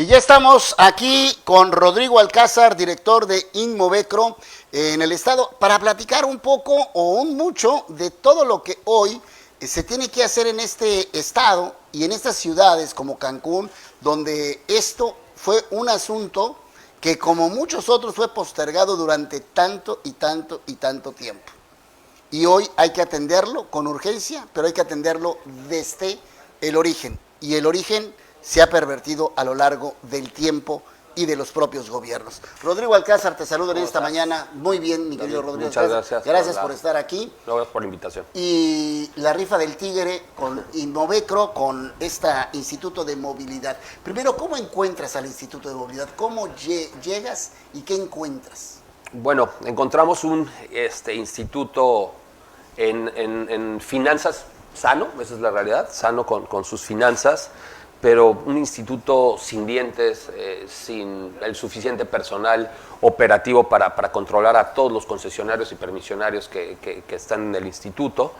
Y ya estamos aquí con Rodrigo Alcázar, director de Inmovecro en el estado, para platicar un poco o un mucho de todo lo que hoy se tiene que hacer en este estado y en estas ciudades como Cancún, donde esto fue un asunto que, como muchos otros, fue postergado durante tanto y tanto y tanto tiempo. Y hoy hay que atenderlo con urgencia, pero hay que atenderlo desde el origen. Y el origen se ha pervertido a lo largo del tiempo y de los propios gobiernos. Rodrigo Alcázar, te saludo en esta mañana. Muy bien, mi querido Rodrigo. Muchas gracias. Gracias por estar aquí. Gracias por la invitación. Y la rifa del tigre con Inmovecro, con este Instituto de Movilidad. Primero, ¿cómo encuentras al Instituto de Movilidad? ¿Cómo llegas y qué encuentras? Bueno, encontramos un instituto en finanzas sano, esa es la realidad, sano con sus finanzas, pero un instituto sin dientes, sin el suficiente personal operativo para controlar a todos los concesionarios y permisionarios que están en el instituto,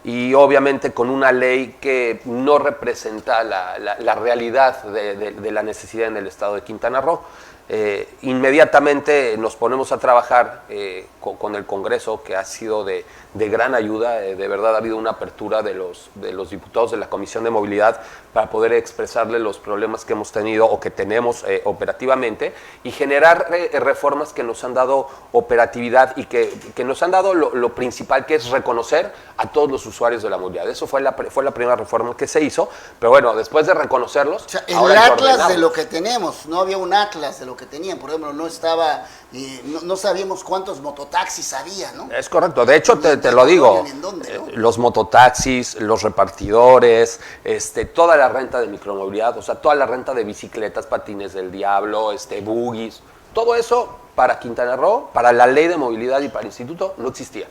y obviamente con una ley que no representa la realidad de la necesidad en el estado de Quintana Roo. Inmediatamente nos ponemos a trabajar con el Congreso, que ha sido de gran ayuda. De verdad ha habido una apertura de los diputados de la Comisión de Movilidad para poder expresarle los problemas que hemos tenido o que tenemos operativamente, y generar reformas que nos han dado operatividad y que nos han dado lo principal, que es reconocer a todos los usuarios de la movilidad. Eso fue la primera reforma que se hizo, pero bueno, después de reconocerlos, o sea, el atlas de lo que tenemos, no había un atlas de lo que tenían. Por ejemplo, no estaba, no sabíamos cuántos mototaxis había, ¿no? Es correcto. De hecho, te lo digo, dónde, ¿no? Los mototaxis, los repartidores, toda la renta de micromovilidad, o sea, toda la renta de bicicletas, patines del diablo, buggies, todo eso para Quintana Roo, para la ley de movilidad y para el instituto, no existía.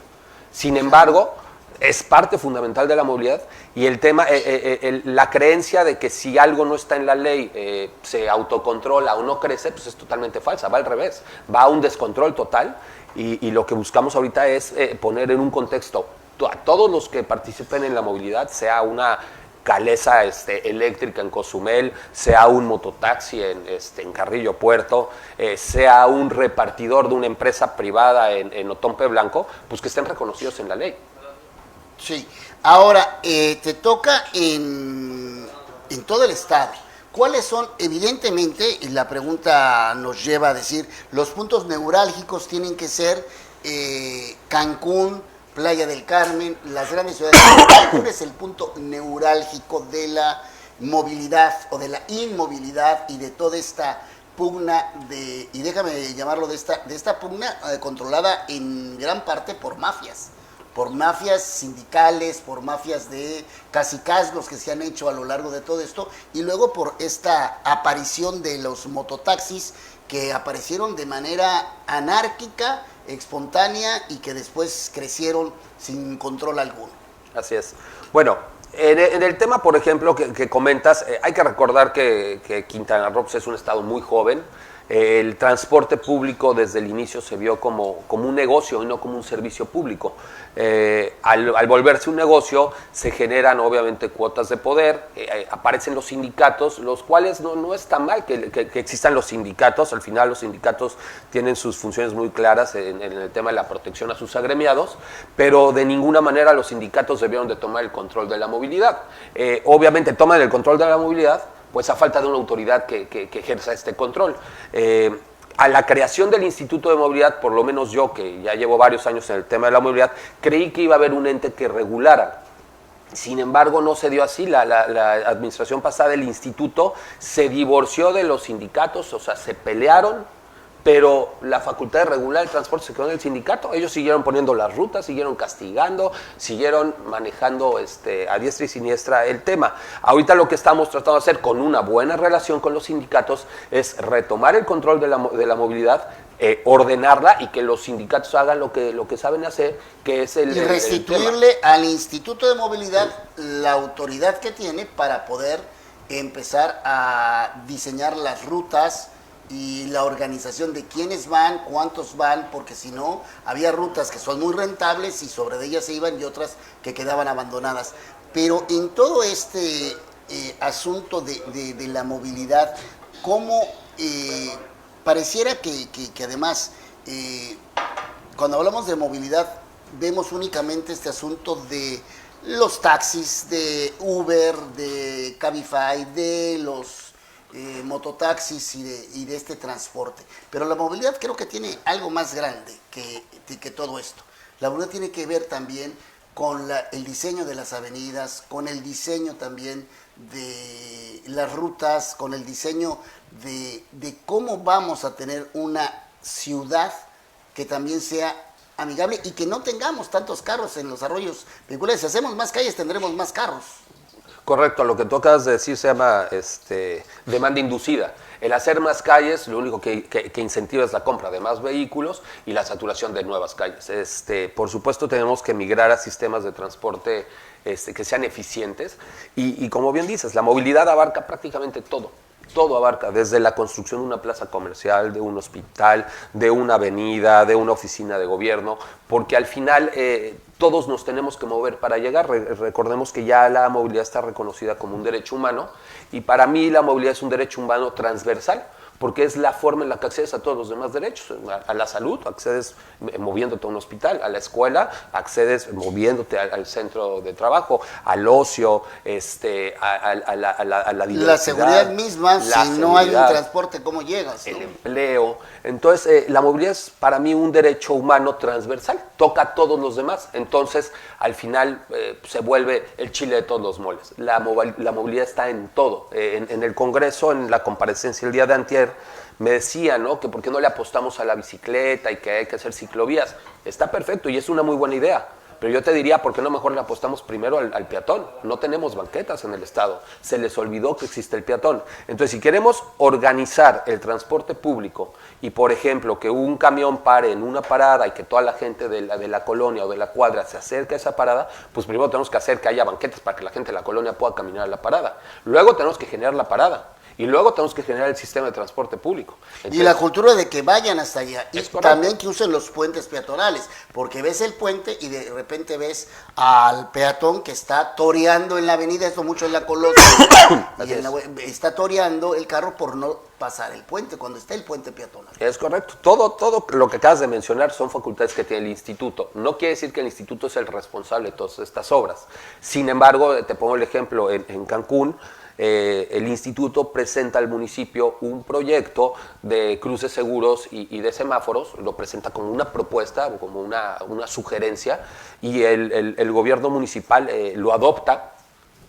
Sin embargo, es parte fundamental de la movilidad, y el tema, la creencia de que si algo no está en la ley se autocontrola o no crece, pues es totalmente falsa, va al revés, va a un descontrol total, y lo que buscamos ahorita es poner en un contexto a todos los que participen en la movilidad, sea una calesa eléctrica en Cozumel, sea un mototaxi en Carrillo Puerto, sea un repartidor de una empresa privada en Otompe Blanco, pues que estén reconocidos en la ley. Sí, ahora te toca en todo el estado. ¿Cuáles son, evidentemente, y la pregunta nos lleva a decir, los puntos neurálgicos tienen que ser Cancún, Playa del Carmen, las grandes ciudades? Cancún es el punto neurálgico de la movilidad o de la inmovilidad y de toda esta pugna y déjame llamarlo de esta pugna controlada en gran parte por mafias sindicales, por mafias de cacicazgos que se han hecho a lo largo de todo esto, y luego por esta aparición de los mototaxis que aparecieron de manera anárquica, espontánea, y que después crecieron sin control alguno. Así es. Bueno, en el tema, por ejemplo, que comentas, hay que recordar que Quintana Roo es un estado muy joven. El transporte público desde el inicio se vio como un negocio y no como un servicio público. Al volverse un negocio, se generan obviamente cuotas de poder, aparecen los sindicatos, los cuales no está mal que existan los sindicatos. Al final los sindicatos tienen sus funciones muy claras en el tema de la protección a sus agremiados, pero de ninguna manera los sindicatos debieron de tomar el control de la movilidad. Obviamente toman el control de la movilidad pues a falta de una autoridad que ejerza este control. A la creación del Instituto de Movilidad, por lo menos yo, que ya llevo varios años en el tema de la movilidad, creí que iba a haber un ente que regulara. Sin embargo, no se dio así. La administración pasada del instituto se divorció de los sindicatos, o sea, se pelearon, pero la facultad de regular el transporte se quedó en el sindicato. Ellos siguieron poniendo las rutas, siguieron castigando, siguieron manejando a diestra y siniestra el tema. Ahorita lo que estamos tratando de hacer con una buena relación con los sindicatos es retomar el control de la movilidad, ordenarla, y que los sindicatos hagan lo que saben hacer, que es y restituirle al Instituto de Movilidad la autoridad que tiene para poder empezar a diseñar las rutas y la organización de quiénes van, cuántos van, porque si no, había rutas que son muy rentables y sobre de ellas se iban, y otras que quedaban abandonadas. Pero en todo este asunto de la movilidad, cómo pareciera que además, cuando hablamos de movilidad, vemos únicamente este asunto de los taxis, de Uber, de Cabify, de los mototaxis y de este transporte. Pero la movilidad creo que tiene algo más grande que todo esto. La movilidad tiene que ver también con el diseño de las avenidas, con el diseño también de las rutas, con el diseño de cómo vamos a tener una ciudad que también sea amigable y que no tengamos tantos carros en los arroyos vehiculares. Si hacemos más calles, tendremos más carros. Correcto, lo que tú acabas de decir se llama demanda inducida. El hacer más calles, lo único que incentiva es la compra de más vehículos y la saturación de nuevas calles. Por supuesto, tenemos que migrar a sistemas de transporte que sean eficientes y como bien dices, la movilidad abarca prácticamente todo. Todo abarca, desde la construcción de una plaza comercial, de un hospital, de una avenida, de una oficina de gobierno, porque al final todos nos tenemos que mover para llegar. Recordemos que ya la movilidad está reconocida como un derecho humano y para mí la movilidad es un derecho humano transversal, porque es la forma en la que accedes a todos los demás derechos. A la salud, accedes moviéndote a un hospital; a la escuela, accedes moviéndote al centro de trabajo; al ocio, a la diversidad. La seguridad misma, si no hay un transporte, ¿cómo llegas? El empleo. Entonces, la movilidad es para mí un derecho humano transversal, toca a todos los demás. Entonces, al final se vuelve el chile de todos los moles. La movilidad está en todo. En el Congreso, en la comparecencia el día de antier, me decía, ¿no?, que por qué no le apostamos a la bicicleta y que hay que hacer ciclovías. Está perfecto y es una muy buena idea. Pero yo te diría, ¿por qué no mejor le apostamos primero al peatón? No tenemos banquetas en el estado. Se les olvidó que existe el peatón. Entonces, si queremos organizar el transporte público y, por ejemplo, que un camión pare en una parada y que toda la gente de la colonia o de la cuadra se acerque a esa parada, pues primero tenemos que hacer que haya banquetas para que la gente de la colonia pueda caminar a la parada. Luego tenemos que generar la parada. Y luego tenemos que generar el sistema de transporte público. Entonces, y la cultura de que vayan hasta allá. Y correcto. también que usen los puentes peatonales. Porque ves el puente y de repente ves al peatón que está toreando en la avenida. Esto mucho en la Colosio. Está toreando el carro por no pasar el puente, cuando está el puente peatonal. Es correcto. Todo lo que acabas de mencionar son facultades que tiene el instituto. No quiere decir que el instituto es el responsable de todas estas obras. Sin embargo, te pongo el ejemplo, en Cancún, el instituto presenta al municipio un proyecto de cruces seguros y de semáforos, lo presenta como una propuesta o como una sugerencia, y el gobierno municipal lo adopta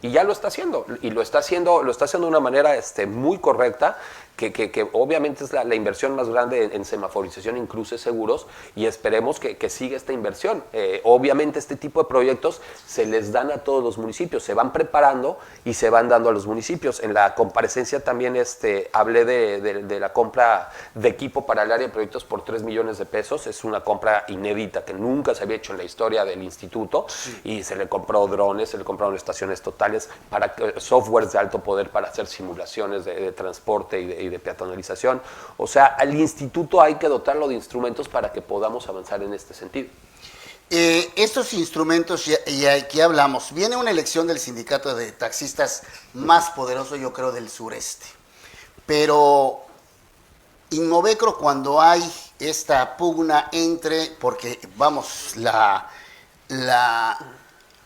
y ya lo está haciendo, y lo está haciendo de una manera muy correcta, que obviamente es la inversión más grande en semaforización en cruces seguros, y esperemos que siga esta inversión. Obviamente este tipo de proyectos se les dan a todos los municipios, se van preparando y se van dando a los municipios. En la comparecencia también hablé de la compra de equipo para el área de proyectos por 3 millones de pesos. Es una compra inédita que nunca se había hecho en la historia del instituto, y se le compró drones, se le compraron estaciones totales, para softwares de alto poder para hacer simulaciones de transporte y de peatonalización. O sea, al instituto hay que dotarlo de instrumentos para que podamos avanzar en este sentido. Estos instrumentos, y aquí hablamos, viene una elección del sindicato de taxistas más poderoso, yo creo, del sureste. Pero Inmovecro, cuando hay esta pugna porque vamos,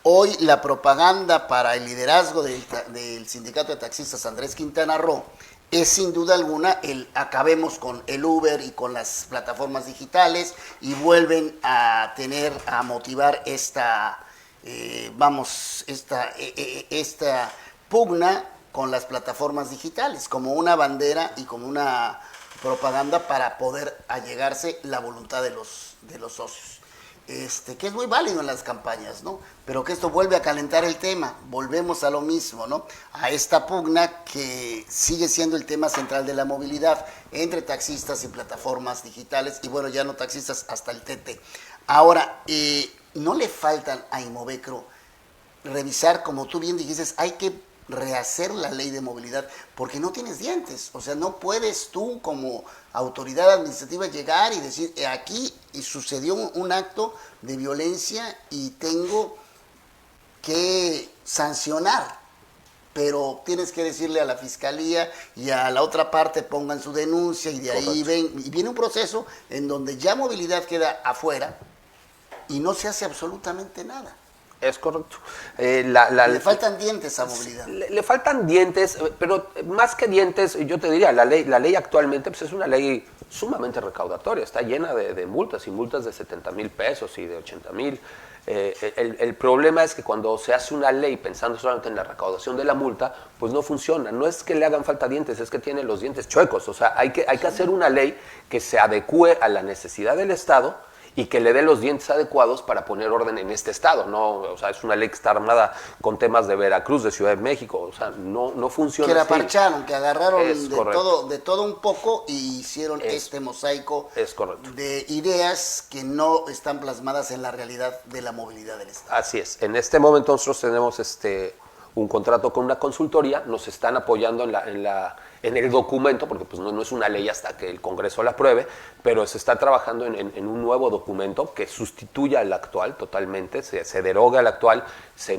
hoy la propaganda para el liderazgo del sindicato de taxistas Andrés Quintana Roo es sin duda alguna acabemos con el Uber y con las plataformas digitales, y vuelven a motivar esta pugna con las plataformas digitales como una bandera y como una propaganda para poder allegarse la voluntad de los socios. Que es muy válido en las campañas, ¿no? Pero que esto vuelve a calentar el tema, volvemos a lo mismo, ¿no? A esta pugna que sigue siendo el tema central de la movilidad entre taxistas y plataformas digitales, y bueno, ya no taxistas, hasta el TT. Ahora, ¿no le faltan a Inmovecro revisar, como tú bien dijiste, hay que rehacer la ley de movilidad, porque no tienes dientes? O sea, no puedes tú como autoridad administrativa llegar y decir, aquí sucedió un acto de violencia y tengo que sancionar. pero tienes que decirle a la fiscalía y a la otra parte pongan su denuncia y de ahí viene un proceso en donde ya movilidad queda afuera y no se hace absolutamente nada. Es correcto. Le faltan dientes a movilidad. Le faltan dientes, pero más que dientes, yo te diría, la ley actualmente pues es una ley sumamente recaudatoria, está llena de multas, y multas de 70,000 pesos y de 80,000. El problema es que cuando se hace una ley pensando solamente en la recaudación de la multa, pues no funciona. No es que le hagan falta dientes, es que tiene los dientes chuecos. O sea, hay que hacer una ley que se adecue a la necesidad del Estado y que le dé los dientes adecuados para poner orden en este estado, ¿no? O sea, es una ley que está armada con temas de Veracruz, de Ciudad de México, o sea, no funciona que la así. parcharon, que agarraron de todo un poco y hicieron este mosaico de ideas que no están plasmadas en la realidad de la movilidad del estado. Así es. En este momento nosotros tenemos un contrato con una consultoría, nos están apoyando en el documento, porque pues no es una ley hasta que el Congreso la apruebe, pero se está trabajando en un nuevo documento que sustituya al actual totalmente, se deroga al actual, se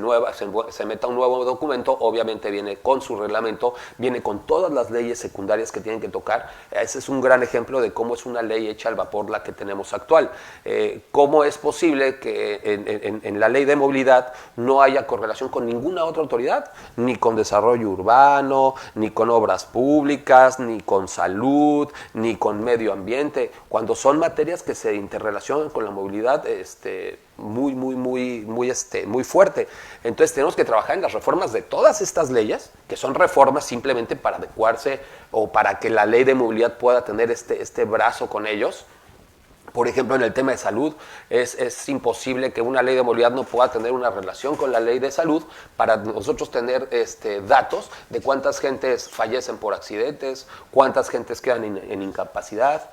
meta un nuevo documento, obviamente viene con su reglamento, viene con todas las leyes secundarias que tienen que tocar. Ese es un gran ejemplo de cómo es una ley hecha al vapor la que tenemos actual. ¿Cómo es posible que en la ley de movilidad no haya correlación con ninguna otra autoridad? Ni con desarrollo urbano, ni con obras públicas, ni con salud, ni con medio ambiente, cuando son materias que se interrelacionan con la movilidad muy fuerte. Entonces tenemos que trabajar en las reformas de todas estas leyes, que son reformas simplemente para adecuarse o para que la ley de movilidad pueda tener este brazo con ellos. Por ejemplo, en el tema de salud, es imposible que una ley de movilidad no pueda tener una relación con la ley de salud para nosotros tener datos de cuántas gentes fallecen por accidentes, cuántas gentes quedan en incapacidad.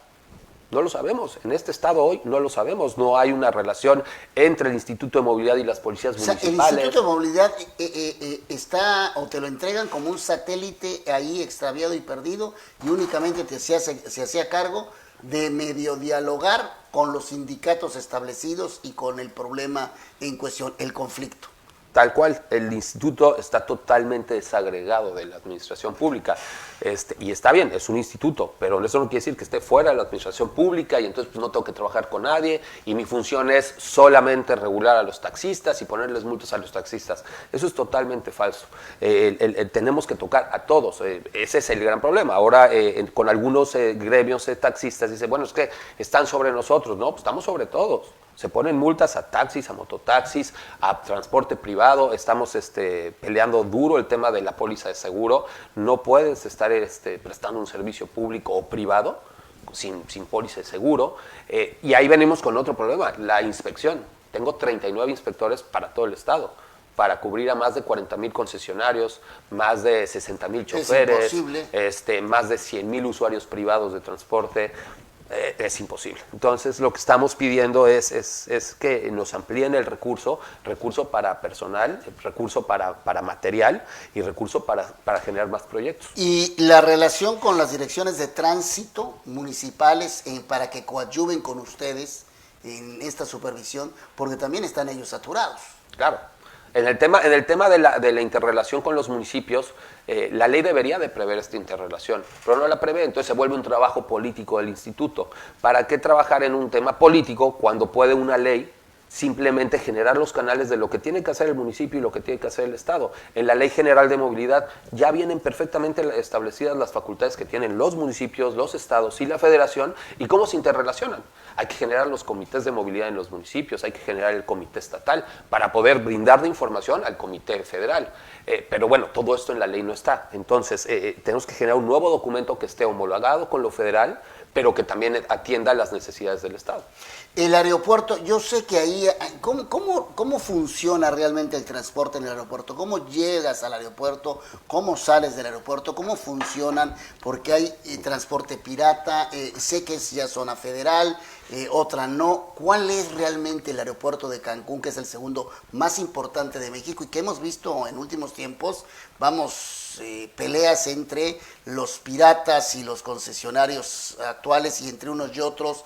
No lo sabemos. En este estado hoy no lo sabemos. No hay una relación entre el Instituto de Movilidad y las policías municipales. El Instituto de Movilidad está o te lo entregan como un satélite ahí extraviado y perdido y únicamente se hacía cargo de medio dialogar con los sindicatos establecidos y con el problema en cuestión, el conflicto. Tal cual, el instituto está totalmente desagregado de la administración pública. Y está bien, es un instituto, pero eso no quiere decir que esté fuera de la administración pública y entonces pues, no tengo que trabajar con nadie y mi función es solamente regular a los taxistas y ponerles multas a los taxistas. Eso es totalmente falso. Tenemos que tocar a todos. Ese es el gran problema. Ahora, con algunos gremios de taxistas, dicen, bueno, es que están sobre nosotros. No, pues estamos sobre todos. Se ponen multas a taxis, a mototaxis, a transporte privado. Estamos peleando duro el tema de la póliza de seguro. No puedes estar prestando un servicio público o privado sin póliza de seguro. Y ahí venimos con otro problema, la inspección. Tengo 39 inspectores para todo el estado, para cubrir a más de 40,000 concesionarios, más de 60,000 choferes, más de 100,000 usuarios privados de transporte. Es imposible. Entonces, lo que estamos pidiendo es que nos amplíen el recurso para personal, recurso para material y recurso para generar más proyectos. Y la relación con las direcciones de tránsito municipales para que coadyuven con ustedes en esta supervisión, porque también están ellos saturados. Claro. En el tema de la interrelación con los municipios, la ley debería de prever esta interrelación, pero no la prevé, entonces se vuelve un trabajo político del instituto. ¿Para qué trabajar en un tema político cuando puede una ley simplemente generar los canales de lo que tiene que hacer el municipio y lo que tiene que hacer el Estado? En la Ley General de Movilidad ya vienen perfectamente establecidas las facultades que tienen los municipios, los estados y la federación y cómo se interrelacionan. Hay que generar los comités de movilidad en los municipios, hay que generar el comité estatal para poder brindar de información al comité federal. Pero bueno, todo esto en la ley no está. Entonces, tenemos que generar un nuevo documento que esté homologado con lo federal, pero que también atienda las necesidades del Estado. El aeropuerto, yo sé que ahí, ¿cómo funciona realmente el transporte en el aeropuerto? ¿Cómo llegas al aeropuerto? ¿Cómo sales del aeropuerto? ¿Cómo funcionan? Porque hay transporte pirata, sé que es ya zona federal, otra no. ¿Cuál es realmente el aeropuerto de Cancún, que es el segundo más importante de México y que hemos visto en últimos tiempos, vamos peleas entre los piratas y los concesionarios actuales y entre unos y otros,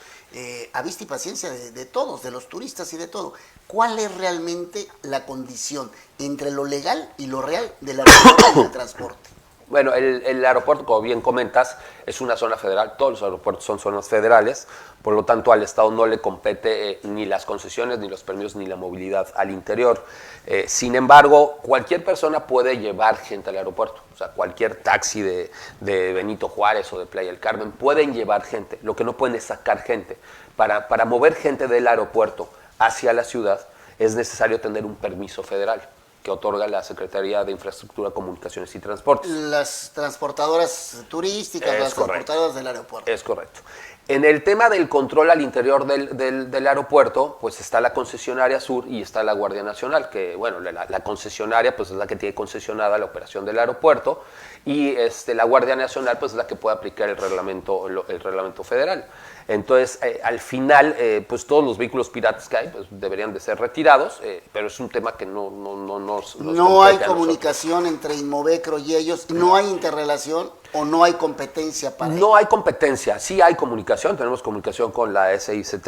a vista y paciencia de todos, de los turistas y de todo. ¿Cuál es realmente la condición entre lo legal y lo real del aeropuerto y del transporte? Bueno, el aeropuerto, como bien comentas, es una zona federal, todos los aeropuertos son zonas federales, por lo tanto al Estado no le compete ni las concesiones, ni los permisos, ni la movilidad al interior. Sin embargo, cualquier persona puede llevar gente al aeropuerto, o sea, cualquier taxi de Benito Juárez o de Playa del Carmen pueden llevar gente, lo que no pueden es sacar gente. Para mover gente del aeropuerto hacia la ciudad es necesario tener un permiso federal que otorga la Secretaría de Infraestructura, Comunicaciones y Transportes. Las transportadoras turísticas, las transportadoras del aeropuerto. Es correcto. En el tema del control al interior del aeropuerto, pues está la concesionaria sur y está la Guardia Nacional, que bueno, la concesionaria pues es la que tiene concesionada la operación del aeropuerto y la Guardia Nacional pues es la que puede aplicar el reglamento federal. Entonces, al final, pues todos los vehículos piratas que hay pues, deberían de ser retirados, pero es un tema que no hay comunicación entre Inmovecro y ellos, no hay interrelación o no hay competencia para ello. No hay competencia, sí hay comunicación, tenemos comunicación con la SICT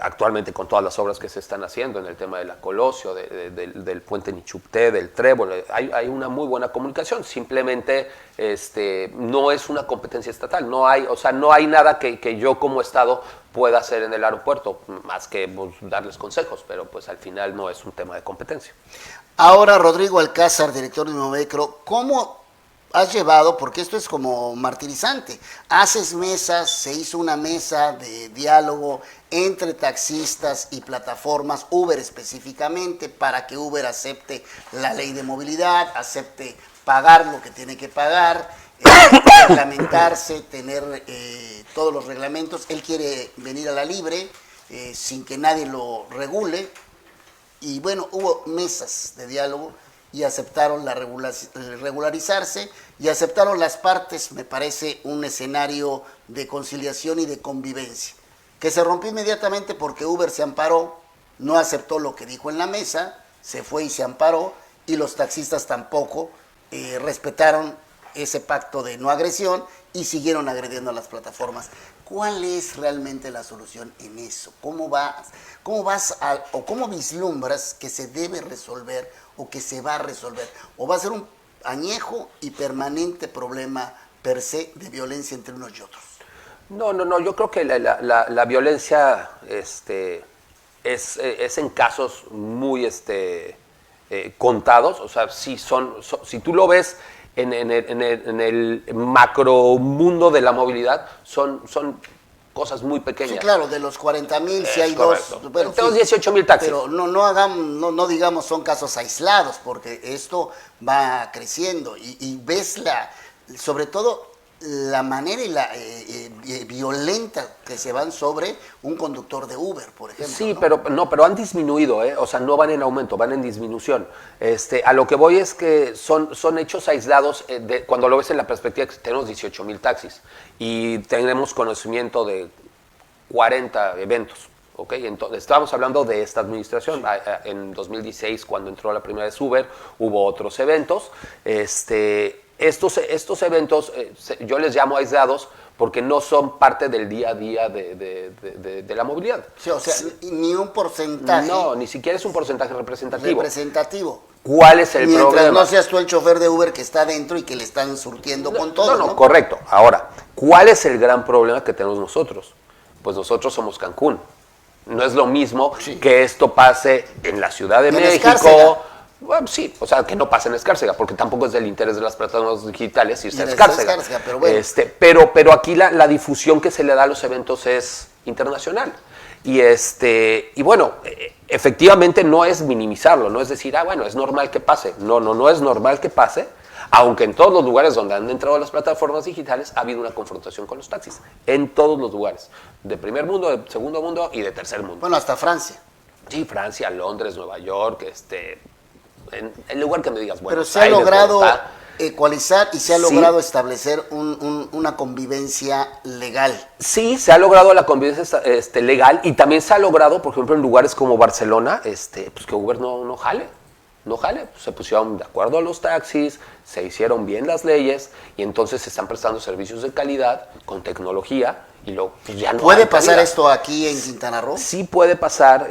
actualmente con todas las obras que se están haciendo en el tema de la Colosio, del puente Nichupté, del Trébol, hay una muy buena comunicación, simplemente no es una competencia estatal, no hay nada que yo como Estado pueda hacer en el aeropuerto, más que pues, darles consejos, pero pues al final no es un tema de competencia. Ahora, Rodrigo Alcázar, director de Inmovecro, ¿cómo has llevado, porque esto es como martirizante, haces mesas, se hizo una mesa de diálogo entre taxistas y plataformas, Uber específicamente, para que Uber acepte la ley de movilidad, acepte pagar lo que tiene que pagar, reglamentarse, tener todos los reglamentos? Él quiere venir a la libre, sin que nadie lo regule, y bueno, hubo mesas de diálogo y aceptaron regularizarse y aceptaron las partes, me parece un escenario de conciliación y de convivencia, que se rompió inmediatamente porque Uber se amparó, no aceptó lo que dijo en la mesa, se fue y se amparó, y los taxistas tampoco respetaron ese pacto de no agresión y siguieron agrediendo a las plataformas. ¿Cuál es realmente la solución en eso? ¿Cómo cómo vislumbras que se debe resolver o que se va a resolver? ¿O va a ser un añejo y permanente problema per se de violencia entre unos y otros? No, yo creo que la violencia es en casos muy contados, o sea, si tú lo ves en el macro mundo de la movilidad, son cosas muy pequeñas. Sí, claro, de los 40,000, si hay correcto. Dos... Bueno, tenemos 18,000 taxis. Pero no digamos son casos aislados, porque esto va creciendo y ves sobre todo la manera y la violenta que se van sobre un conductor de Uber, por ejemplo. Sí, ¿no? pero han disminuido, o sea, no van en aumento, van en disminución. A lo que voy es que son hechos aislados, cuando lo ves en la perspectiva que tenemos 18,000 taxis y tenemos conocimiento de 40 eventos. Okay, entonces, estábamos hablando de esta administración. En 2016, cuando entró la primera vez Uber, hubo otros eventos. Estos eventos yo les llamo aislados porque no son parte del día a día de la movilidad. Sí, o sea, ni un porcentaje. No, ni siquiera es un porcentaje representativo. ¿Cuál es el problema? Mientras no seas tú el chofer de Uber que está dentro y que le están surtiendo con todo. No, correcto. Ahora, ¿cuál es el gran problema que tenemos nosotros? Pues nosotros somos Cancún. No es lo mismo que esto pase en la Ciudad de México. Escárcega. Bueno, sí, o sea, que no pase en Escárcega, porque tampoco es del interés de las plataformas digitales irse a Escárcega. Pero, bueno. Pero aquí la difusión que se le da a los eventos es internacional. Y bueno, efectivamente no es minimizarlo, no es decir, bueno, es normal que pase. No es normal que pase, aunque en todos los lugares donde han entrado las plataformas digitales ha habido una confrontación con los taxis. En todos los lugares, de primer mundo, de segundo mundo y de tercer mundo. Bueno, hasta Francia. Sí, Francia, Londres, Nueva York, en el lugar que me digas, bueno. Pero se ha logrado ecualizar y se ha logrado establecer una convivencia legal. Sí, se ha logrado la convivencia legal y también se ha logrado, por ejemplo, en lugares como Barcelona, pues que Uber no jale. no jale, pues se pusieron de acuerdo a los taxis, se hicieron bien las leyes y entonces se están prestando servicios de calidad con tecnología y luego pues ya no ¿Puede hay pasar cabida. esto aquí en Quintana Roo? Sí puede pasar,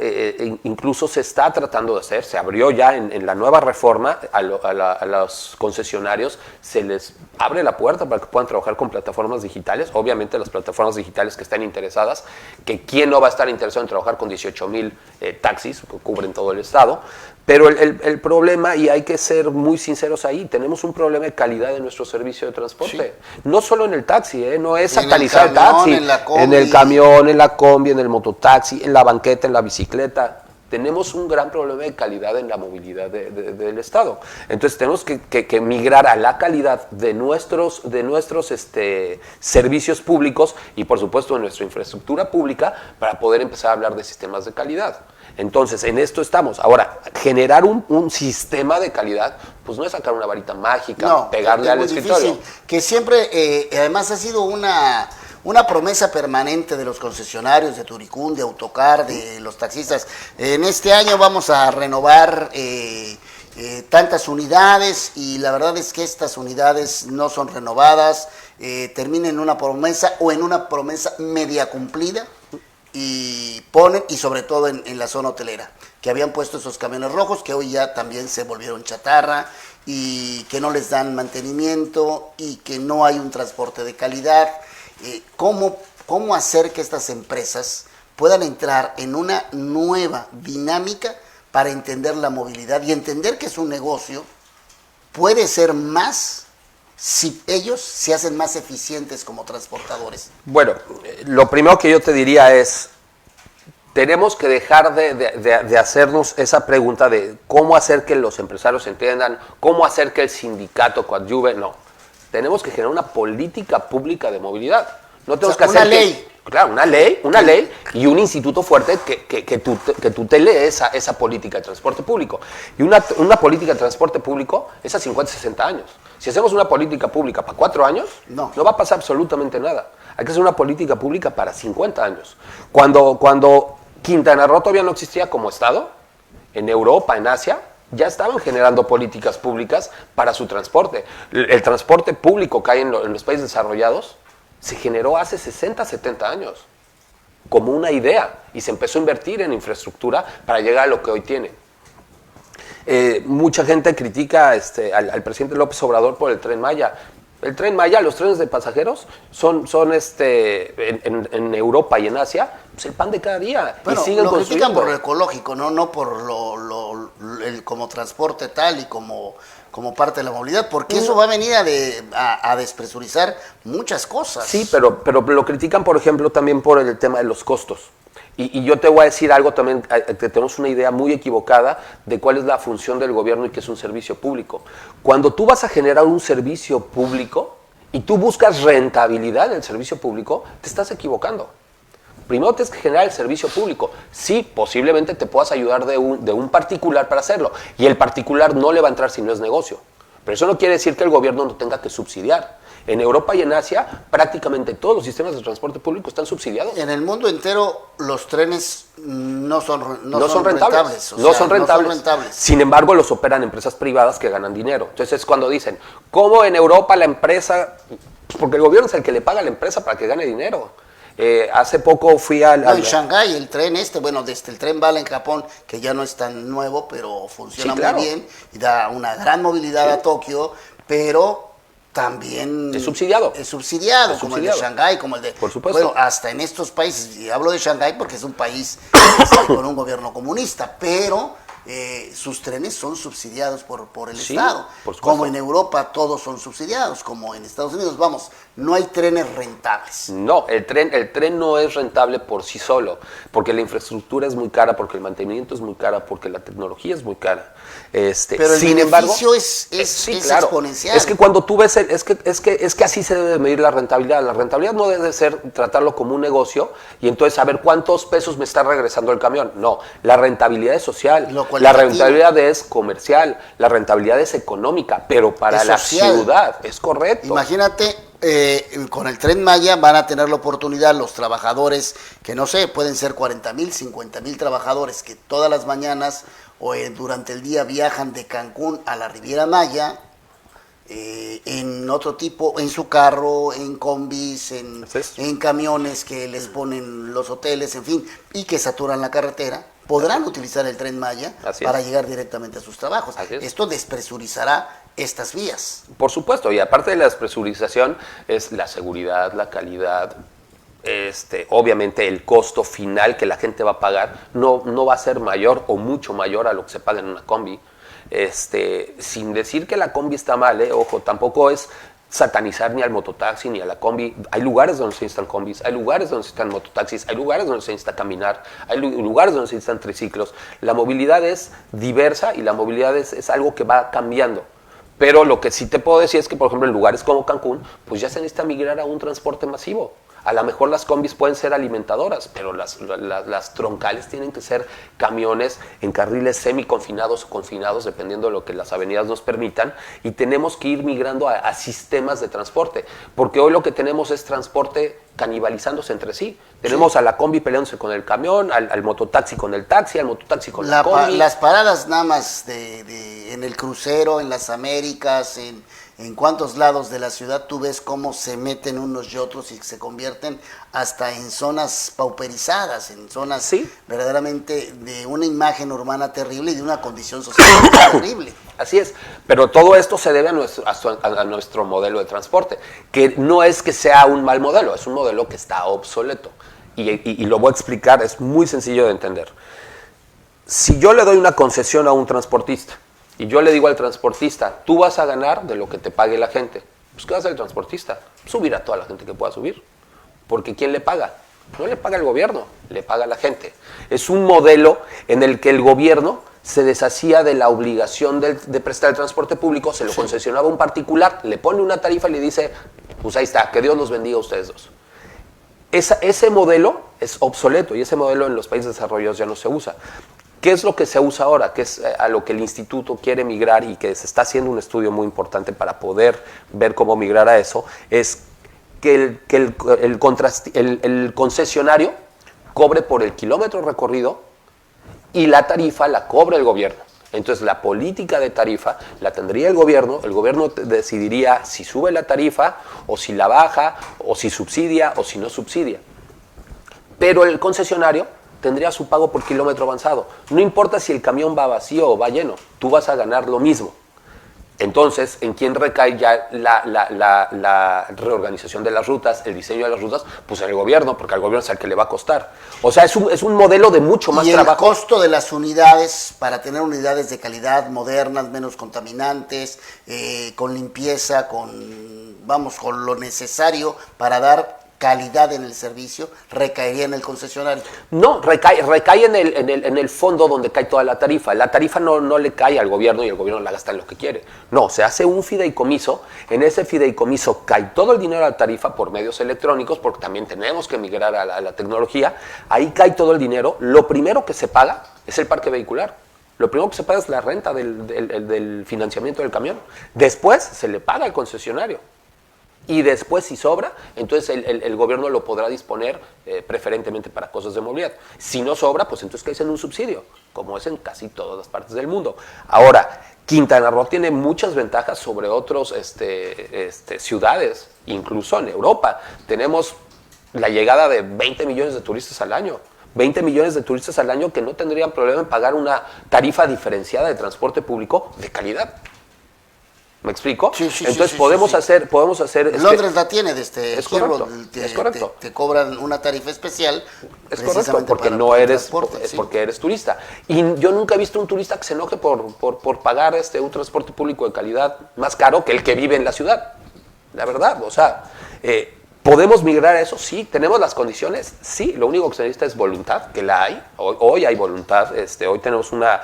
incluso se está tratando de hacer, se abrió ya en la nueva reforma a los concesionarios, se les abre la puerta para que puedan trabajar con plataformas digitales, obviamente las plataformas digitales que estén interesadas, que quién no va a estar interesado en trabajar con 18,000 taxis que cubren todo el estado, pero el problema, y hay que ser muy sinceros ahí, tenemos un problema de calidad de nuestro servicio de transporte, no solo en el taxi, no es satanizar el taxi, en el camión, en la combi, en el mototaxi, en la banqueta, en la bicicleta. Tenemos un gran problema de calidad en la movilidad del Estado. Entonces tenemos que migrar a la calidad de nuestros servicios públicos y por supuesto de nuestra infraestructura pública para poder empezar a hablar de sistemas de calidad. Entonces, en esto estamos. Ahora, generar un sistema de calidad, pues no es sacar una varita mágica, pegarle al escritorio. Difícil, que siempre, además ha sido una promesa permanente de los concesionarios, de Turicún, de Autocar, de los taxistas. En este año vamos a renovar tantas unidades y la verdad es que estas unidades no son renovadas, terminan en una promesa o en una promesa media cumplida y ponen, y sobre todo en la zona hotelera, que habían puesto esos camiones rojos que hoy ya también se volvieron chatarra y que no les dan mantenimiento y que no hay un transporte de calidad. ¿Cómo hacer que estas empresas puedan entrar en una nueva dinámica para entender la movilidad y entender que es un negocio, puede ser más si ellos se hacen más eficientes como transportadores? Bueno, lo primero que yo te diría es, tenemos que dejar de hacernos esa pregunta de cómo hacer que los empresarios entiendan, cómo hacer que el sindicato coadyuve, no. Tenemos que generar una política pública de movilidad. No tenemos que hacer una ley. Claro, una ley y un instituto fuerte que tutele esa política de transporte público. Y una política de transporte público es a 50, 60 años. Si hacemos una política pública para 4 años, no va a pasar absolutamente nada. Hay que hacer una política pública para 50 años. Cuando Quintana Roo todavía no existía como Estado, en Europa, en Asia, ya estaban generando políticas públicas para su transporte. El transporte público que hay en los países desarrollados se generó hace 60, 70 años como una idea y se empezó a invertir en infraestructura para llegar a lo que hoy tiene. Mucha gente critica al presidente López Obrador por el Tren Maya. El Tren Maya, los trenes de pasajeros, son en Europa y en Asia, pues el pan de cada día. Bueno, y siguen lo critican construyendo. por lo ecológico, no por el como transporte tal y como parte de la movilidad, porque eso va a venir a despresurizar muchas cosas. Sí, pero lo critican, por ejemplo, también por el tema de los costos. Y yo te voy a decir algo también, que tenemos una idea muy equivocada de cuál es la función del gobierno y qué es un servicio público. Cuando tú vas a generar un servicio público y tú buscas rentabilidad del servicio público, te estás equivocando. Primero tienes que generar el servicio público. Sí, posiblemente te puedas ayudar de un particular para hacerlo. Y el particular no le va a entrar si no es negocio. Pero eso no quiere decir que el gobierno no tenga que subsidiar. En Europa y en Asia, prácticamente todos los sistemas de transporte público están subsidiados. En el mundo entero, los trenes no son rentables. No son rentables. Sin embargo, los operan empresas privadas que ganan dinero. Entonces es cuando dicen, ¿cómo en Europa la empresa? Porque el gobierno es el que le paga a la empresa para que gane dinero. Hace poco fui en Shanghái, el tren desde el tren Bala en Japón, que ya no es tan nuevo, pero funciona muy bien y da una gran movilidad a Tokio, pero también es subsidiado, como el de Shanghái, como el de... Por supuesto. Bueno, hasta en estos países, y hablo de Shanghái porque es un país con un gobierno comunista, pero sus trenes son subsidiados por el Estado. Por supuesto. Como en Europa todos son subsidiados, como en Estados Unidos, vamos, no hay trenes rentables. No, el tren no es rentable por sí solo, porque la infraestructura es muy cara, porque el mantenimiento es muy cara, porque la tecnología es muy cara. Pero el beneficio es claro, exponencial. Es que cuando tú ves, es que así se debe medir la rentabilidad. La rentabilidad no debe ser tratarlo como un negocio y entonces saber cuántos pesos me está regresando el camión. No, la rentabilidad es social, la rentabilidad es comercial, la rentabilidad es económica, pero para la ciudad es correcto. Imagínate, con el Tren Maya van a tener la oportunidad los trabajadores, que no sé, pueden ser 40,000, 50,000 trabajadores que todas las mañanas o durante el día viajan de Cancún a la Riviera Maya, en otro tipo, en su carro, en combis, en camiones que les ponen los hoteles, en fin, y que saturan la carretera, podrán utilizar el Tren Maya para llegar directamente a sus trabajos. Esto despresurizará estas vías. Por supuesto, y aparte de la despresurización es la seguridad, la calidad, obviamente el costo final que la gente va a pagar no va a ser mayor o mucho mayor a lo que se paga en una combi. Sin decir que la combi está mal, ojo, tampoco es satanizar ni al mototaxi ni a la combi. Hay lugares donde se necesitan combis, hay lugares donde se necesitan mototaxis, hay lugares donde se necesita caminar, hay lugares donde se necesitan triciclos. La movilidad es diversa y la movilidad es algo que va cambiando. Pero lo que sí te puedo decir es que, por ejemplo, en lugares como Cancún, pues ya se necesita migrar a un transporte masivo. A lo mejor las combis pueden ser alimentadoras, pero las troncales tienen que ser camiones en carriles semiconfinados o confinados, dependiendo de lo que las avenidas nos permitan, y tenemos que ir migrando a sistemas de transporte, porque hoy lo que tenemos es transporte canibalizándose entre sí. Tenemos a la combi peleándose con el camión, al mototaxi con el taxi, al mototaxi con la combi. Las paradas nada más en el crucero, en las Américas, en cuantos lados de la ciudad tú ves cómo se meten unos y otros y se convierten hasta en zonas pauperizadas, en zonas verdaderamente de una imagen urbana terrible y de una condición social terrible. Así es, pero todo esto se debe a nuestro modelo de transporte, que no es que sea un mal modelo, es un modelo que está obsoleto. Y lo voy a explicar, es muy sencillo de entender. Si yo le doy una concesión a un transportista, y yo le digo al transportista, tú vas a ganar de lo que te pague la gente. Pues, ¿qué va a hacer el transportista? Subir a toda la gente que pueda subir. Porque ¿quién le paga? No le paga el gobierno, le paga la gente. Es un modelo en el que el gobierno se deshacía de la obligación de prestar el transporte público, se lo concesionaba a un particular, le pone una tarifa y le dice, pues ahí está, que Dios los bendiga a ustedes dos. Ese modelo es obsoleto y ese modelo en los países desarrollados ya no se usa. ¿Qué es lo que se usa ahora? ¿Qué es a lo que el instituto quiere migrar y que se está haciendo un estudio muy importante para poder ver cómo migrar a eso? Es que el concesionario cobre por el kilómetro recorrido y la tarifa la cobra el gobierno. Entonces la política de tarifa la tendría el gobierno decidiría si sube la tarifa o si la baja o si subsidia o si no subsidia. Pero el concesionario tendría su pago por kilómetro avanzado. No importa si el camión va vacío o va lleno, tú vas a ganar lo mismo. Entonces, ¿en quién recae ya la reorganización de las rutas, el diseño de las rutas? Pues en el gobierno, porque al gobierno es al que le va a costar. O sea, es un modelo de mucho más trabajo. Y el costo de las unidades, para tener unidades de calidad, modernas, menos contaminantes, con limpieza, con lo necesario para dar calidad en el servicio, recaería en el concesionario. No, recae en el fondo donde cae toda la tarifa. La tarifa no le cae al gobierno y el gobierno la gasta en lo que quiere. No, se hace un fideicomiso, en ese fideicomiso cae todo el dinero a la tarifa por medios electrónicos, porque también tenemos que migrar a la tecnología, ahí cae todo el dinero. Lo primero que se paga es el parque vehicular. Lo primero que se paga es la renta del financiamiento del camión. Después se le paga al concesionario. Y después, si sobra, entonces el gobierno lo podrá disponer preferentemente para cosas de movilidad. Si no sobra, pues entonces cae en un subsidio, como es en casi todas las partes del mundo. Ahora, Quintana Roo tiene muchas ventajas sobre otras ciudades, incluso en Europa. Tenemos la llegada de 20 millones de turistas al año. 20 millones de turistas al año que no tendrían problema en pagar una tarifa diferenciada de transporte público de calidad. ¿Me explico? Sí, entonces podemos hacer Londres la tiene desde es correcto, es correcto. Te cobran una tarifa especial. Es correcto, porque no eres porque eres turista. Y yo nunca he visto un turista que se enoje por pagar un transporte público de calidad más caro que el que vive en la ciudad. La verdad, o sea, ¿podemos migrar a eso? Sí. ¿Tenemos las condiciones? Sí. Lo único que se necesita es voluntad, que la hay. Hoy hay voluntad. Hoy tenemos una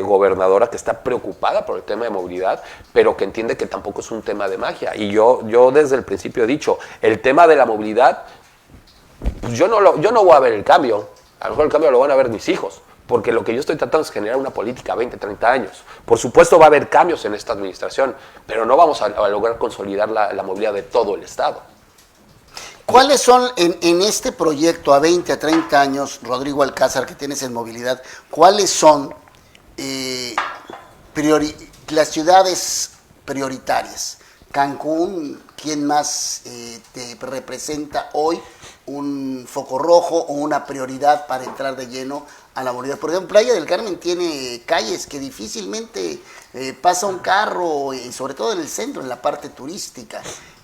gobernadora que está preocupada por el tema de movilidad, pero que entiende que tampoco es un tema de magia. Y yo desde el principio he dicho, el tema de la movilidad, pues yo no voy a ver el cambio. A lo mejor el cambio lo van a ver mis hijos, porque lo que yo estoy tratando es generar una política a 20, 30 años. Por supuesto va a haber cambios en esta administración, pero no vamos a lograr consolidar la movilidad de todo el Estado. ¿Cuáles son en este proyecto a 20, a 30 años, Rodrigo Alcázar, que tienes en movilidad, cuáles son eh, las ciudades prioritarias. Cancún, ¿quién más te representa hoy un foco rojo o una prioridad para entrar de lleno a la movilidad? Por ejemplo, Playa del Carmen tiene calles que difícilmente pasa un carro, y sobre todo en el centro, en la parte turística,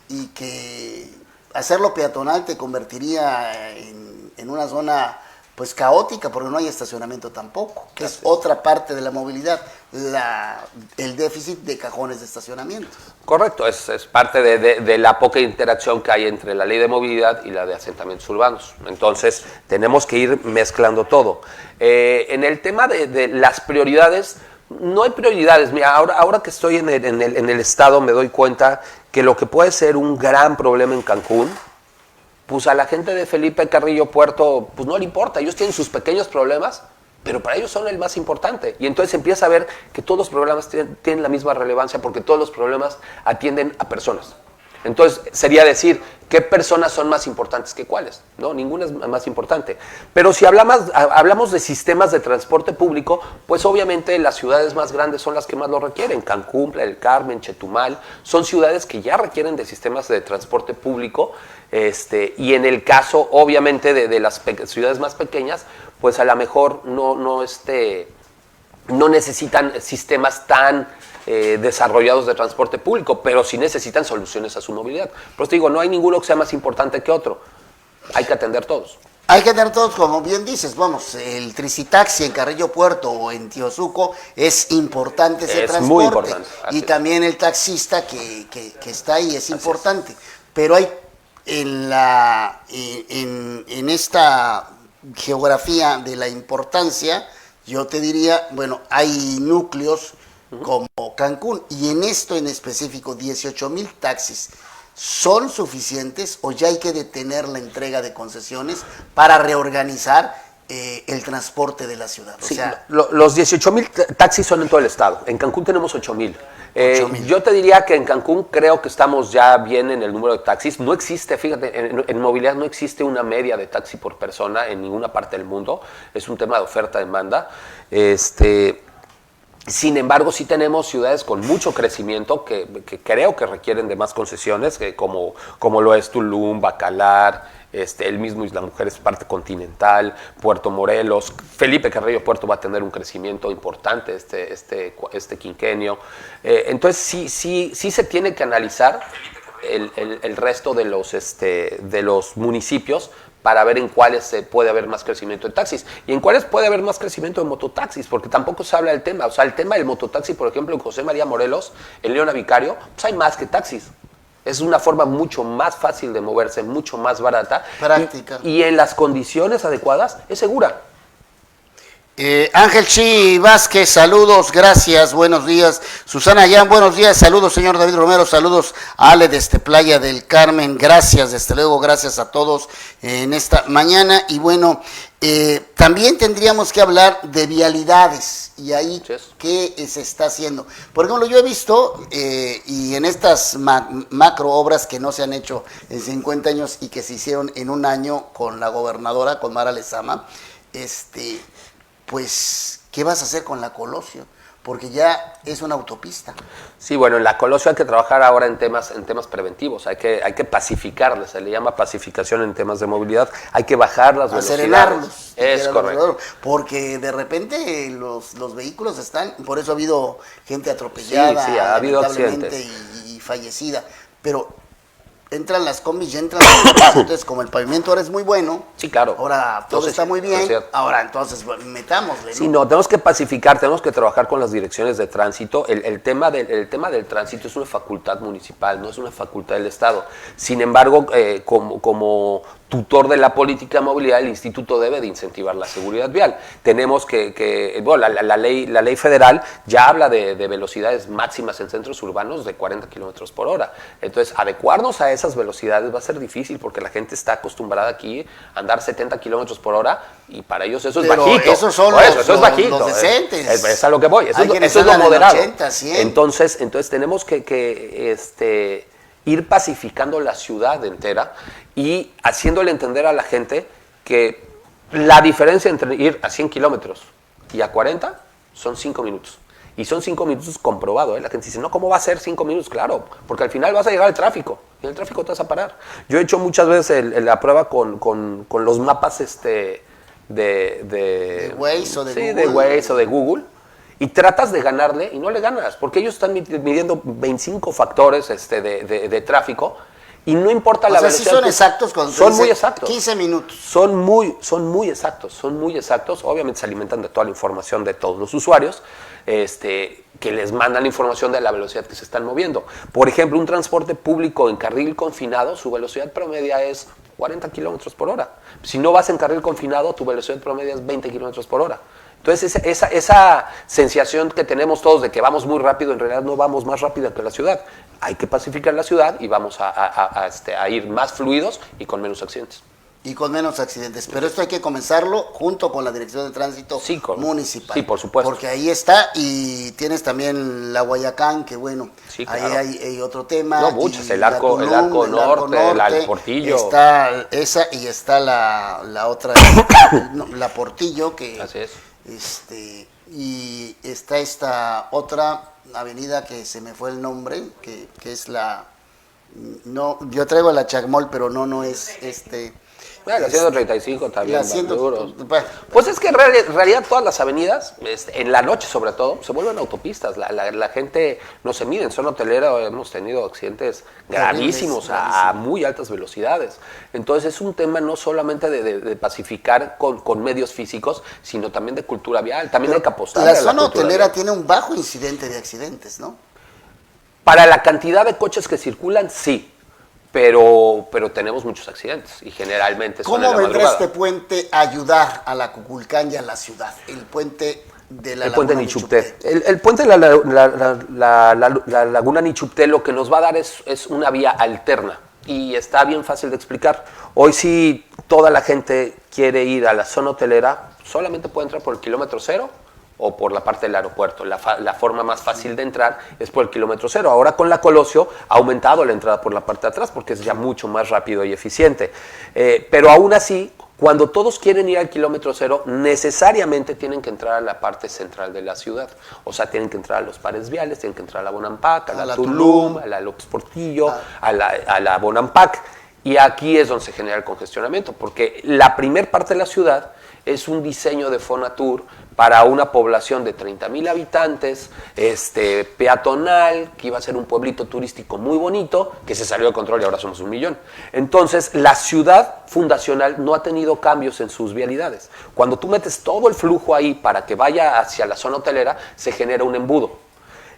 y que hacerlo peatonal te convertiría en una zona pues caótica, porque no hay estacionamiento tampoco, que es otra parte de la movilidad, el déficit de cajones de estacionamiento. Correcto, es parte de la poca interacción que hay entre la ley de movilidad y la de asentamientos urbanos. Entonces, tenemos que ir mezclando todo. En el tema de las prioridades, no hay prioridades. Mira, ahora que estoy en el estado me doy cuenta que lo que puede ser un gran problema en Cancún, pues a la gente de Felipe Carrillo Puerto, pues no le importa, ellos tienen sus pequeños problemas, pero para ellos son el más importante. Y entonces empieza a ver que todos los problemas tienen la misma relevancia porque todos los problemas atienden a personas. Entonces sería decir, ¿qué personas son más importantes que cuáles? No, ninguna es más importante. Pero si hablamos de sistemas de transporte público, pues obviamente las ciudades más grandes son las que más lo requieren. Cancún, Playa del Carmen, Chetumal, son ciudades que ya requieren de sistemas de transporte público. Y en el caso, obviamente, de las ciudades más pequeñas, pues a lo mejor no necesitan sistemas tan desarrollados de transporte público, pero sí necesitan soluciones a su movilidad. Pero te digo, no hay ninguno que sea más importante que otro. Hay que atender todos. Hay que atender todos, como bien dices, vamos, el tricitaxi en Carrillo Puerto o en Tío-Suco es importante ese transporte. Muy importante. Y también el taxista que está ahí es importante. Pero hay en esta geografía de la importancia, yo te diría, bueno, hay núcleos como Cancún, y en esto en específico, 18,000 taxis, ¿son suficientes o ya hay que detener la entrega de concesiones para reorganizar el transporte de la ciudad? O sea, los 18,000 taxis son en todo el estado. En Cancún tenemos 8,000. 8,000. Yo te diría que en Cancún creo que estamos ya bien en el número de taxis. No existe, fíjate, en movilidad no existe una media de taxi por persona en ninguna parte del mundo. Es un tema de oferta-demanda. Sin embargo, sí tenemos ciudades con mucho crecimiento que creo que requieren de más concesiones, como lo es Tulum, Bacalar, el mismo Isla Mujeres, parte continental, Puerto Morelos. Felipe Carrillo Puerto va a tener un crecimiento importante este quinquenio. Entonces sí se tiene que analizar el resto de los municipios para ver en cuáles puede haber más crecimiento de taxis y en cuáles puede haber más crecimiento de mototaxis, porque tampoco se habla del tema. O sea, el tema del mototaxi, por ejemplo, en José María Morelos, en Leona Vicario, pues hay más que taxis. Es una forma mucho más fácil de moverse, mucho más barata. Práctica. Y en las condiciones adecuadas es segura. Ángel Chi Vázquez, saludos, gracias, buenos días. Susana Yan, buenos días, saludos, señor David Romero, saludos a Ale desde Playa del Carmen, gracias, desde luego, gracias a todos en esta mañana. Y bueno, también tendríamos que hablar de vialidades y ahí qué se está haciendo. Por ejemplo, yo he visto, y en estas macro obras que no se han hecho en 50 años y que se hicieron en un año con la gobernadora, con Mara Lezama, pues, ¿qué vas a hacer con la Colosio? Porque ya es una autopista. Sí, bueno, en la Colosio hay que trabajar ahora en temas preventivos, hay que pacificarles, se le llama pacificación en temas de movilidad, hay que bajar las velocidades. Serenarlos. Es correcto. Porque de repente los vehículos están, por eso ha habido gente atropellada, sí, ha habido accidentes y fallecida, pero entran las combis y entran las combis, entonces como el pavimento ahora es muy bueno, sí, claro, ahora todo está muy bien, ahora entonces metámosle, ¿no? Sí, no, tenemos que pacificar, tenemos que trabajar con las direcciones de tránsito. El tema del tránsito es una facultad municipal, no es una facultad del Estado. Sin embargo, como tutor de la política de movilidad, el instituto debe de incentivar la seguridad vial. Tenemos bueno, la ley federal ya habla de velocidades máximas en centros urbanos de 40 kilómetros por hora. Entonces, adecuarnos a esas velocidades va a ser difícil porque la gente está acostumbrada aquí a andar 70 kilómetros por hora y para ellos eso es bajito. Esos son eso es bajito. Los decentes. Es a lo que voy, eso es lo moderado. 80, 100. Entonces tenemos que ir pacificando la ciudad entera y haciéndole entender a la gente que la diferencia entre ir a 100 kilómetros y a 40 son 5 minutos. Y son 5 minutos comprobado, ¿eh? La gente dice, no, ¿cómo va a ser 5 minutos? Claro, porque al final vas a llegar al tráfico, y en el tráfico te vas a parar. Yo he hecho muchas veces la prueba con los mapas de Waze o de Google. de Waze o de Google, y tratas de ganarle y no le ganas, porque ellos están midiendo 25 factores de tráfico, y no importa la velocidad. Sí son exactos cuando son muy exactos. 15 minutos. Son muy exactos. Obviamente se alimentan de toda la información de todos los usuarios, que les mandan la información de la velocidad que se están moviendo. Por ejemplo, un transporte público en carril confinado, su velocidad promedia es 40 kilómetros por hora. Si no vas en carril confinado, tu velocidad promedia es 20 kilómetros por hora. Entonces, esa sensación que tenemos todos de que vamos muy rápido, en realidad no vamos más rápido que la ciudad. Hay que pacificar la ciudad y vamos a ir más fluidos y con menos accidentes. Y con menos accidentes. Pero esto hay que comenzarlo junto con la Dirección de Tránsito Municipal. Sí, por supuesto. Porque ahí está, y tienes también la Guayacán, que bueno, sí, claro. Ahí hay otro tema. No, muchas, el arco norte, el Portillo. Está esa y está la otra, la Portillo, que... Así es. Y está esta otra avenida que se me fue el nombre, que es la... No, yo traigo la Chacmol, pero no es La 135 también, bueno. Pues es que en realidad todas las avenidas, en la noche sobre todo, se vuelven autopistas. La gente no se mide. En zona hotelera hemos tenido accidentes gravísimos a muy altas velocidades. Entonces es un tema no solamente de pacificar con medios físicos, sino también de cultura vial. También hay que apostar. La zona hotelera tiene un bajo incidente de accidentes, ¿no? Para la cantidad de coches que circulan, sí. Pero tenemos muchos accidentes y generalmente son en la madrugada. ¿Cómo vendrá este puente a ayudar a la Cuculcán y a la ciudad? El puente de la Laguna Nichupté. El puente de la Laguna Nichupté lo que nos va a dar es una vía alterna y está bien fácil de explicar. Hoy si toda la gente quiere ir a la zona hotelera, solamente puede entrar por el kilómetro cero o por la parte del aeropuerto. La forma más fácil de entrar es por el kilómetro cero. Ahora con la Colosio ha aumentado la entrada por la parte de atrás porque es ya mucho más rápido y eficiente. Pero aún así, cuando todos quieren ir al kilómetro cero, necesariamente tienen que entrar a la parte central de la ciudad. O sea, tienen que entrar a los pares viales, tienen que entrar a la Bonampak, a la Tulum, a la López Portillo, a la Bonampak. Y aquí es donde se genera el congestionamiento, porque la primer parte de la ciudad es un diseño de Fonatur para una población de 30,000 habitantes, peatonal, que iba a ser un pueblito turístico muy bonito, que se salió de control y ahora somos 1 millón. Entonces, la ciudad fundacional no ha tenido cambios en sus vialidades. Cuando tú metes todo el flujo ahí para que vaya hacia la zona hotelera, se genera un embudo.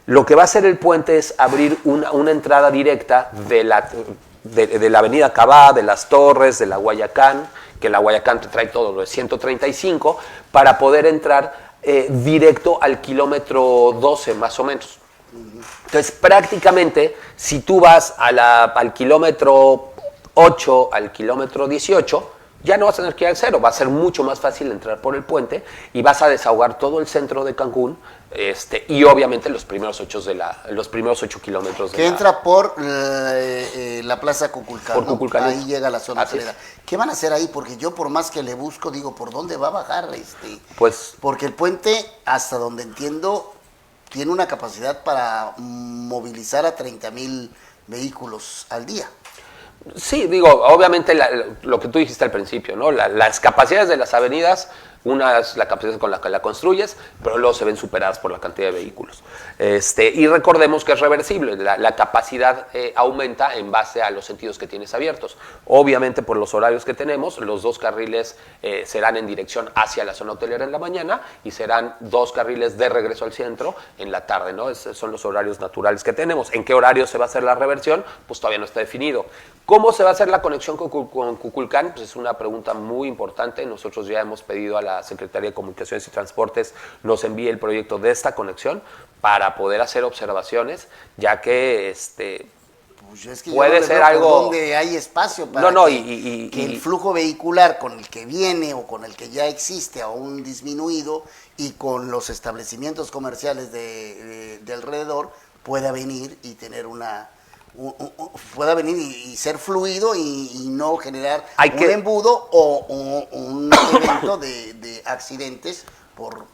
Lo que va a hacer el puente es abrir una entrada directa de la avenida Cabá, de las Torres, de la Guayacán, que la Guayacán te trae todo lo de 135, para poder entrar directo al kilómetro 12 más o menos. Entonces prácticamente si tú vas al kilómetro 8, al kilómetro 18, ya no vas a tener que ir al cero, va a ser mucho más fácil entrar por el puente y vas a desahogar todo el centro de Cancún, y obviamente los primeros 8 kilómetros de que entra por la Plaza Cuculcán. Por Cuculcán. Ahí llega la zona hotelera. ¿Qué van a hacer ahí? Porque yo por más que le busco, digo, ¿por dónde va a bajar? Pues, porque el puente, hasta donde entiendo, tiene una capacidad para movilizar a 30,000 vehículos al día. Sí, digo, obviamente lo que tú dijiste al principio, ¿no? Las capacidades de las avenidas, una es la capacidad con la que la construyes, pero luego se ven superadas por la cantidad de vehículos. Y recordemos que es reversible, la capacidad aumenta en base a los sentidos que tienes abiertos. Obviamente por los horarios que tenemos, los 2 carriles serán en dirección hacia la zona hotelera en la mañana y serán 2 carriles de regreso al centro en la tarde, ¿no? Son los horarios naturales que tenemos. ¿En qué horario se va a hacer la reversión? Pues todavía no está definido. ¿Cómo se va a hacer la conexión con Cuculcán? Pues es una pregunta muy importante. Nosotros ya hemos pedido a la Secretaría de Comunicaciones y Transportes nos envíe el proyecto de esta conexión para poder hacer observaciones, ya que pues es que puede ser algo donde hay espacio para que el flujo vehicular con el que viene o con el que ya existe aún disminuido y con los establecimientos comerciales de alrededor pueda venir y tener pueda venir y ser fluido y no generar un embudo o un evento de accidentes por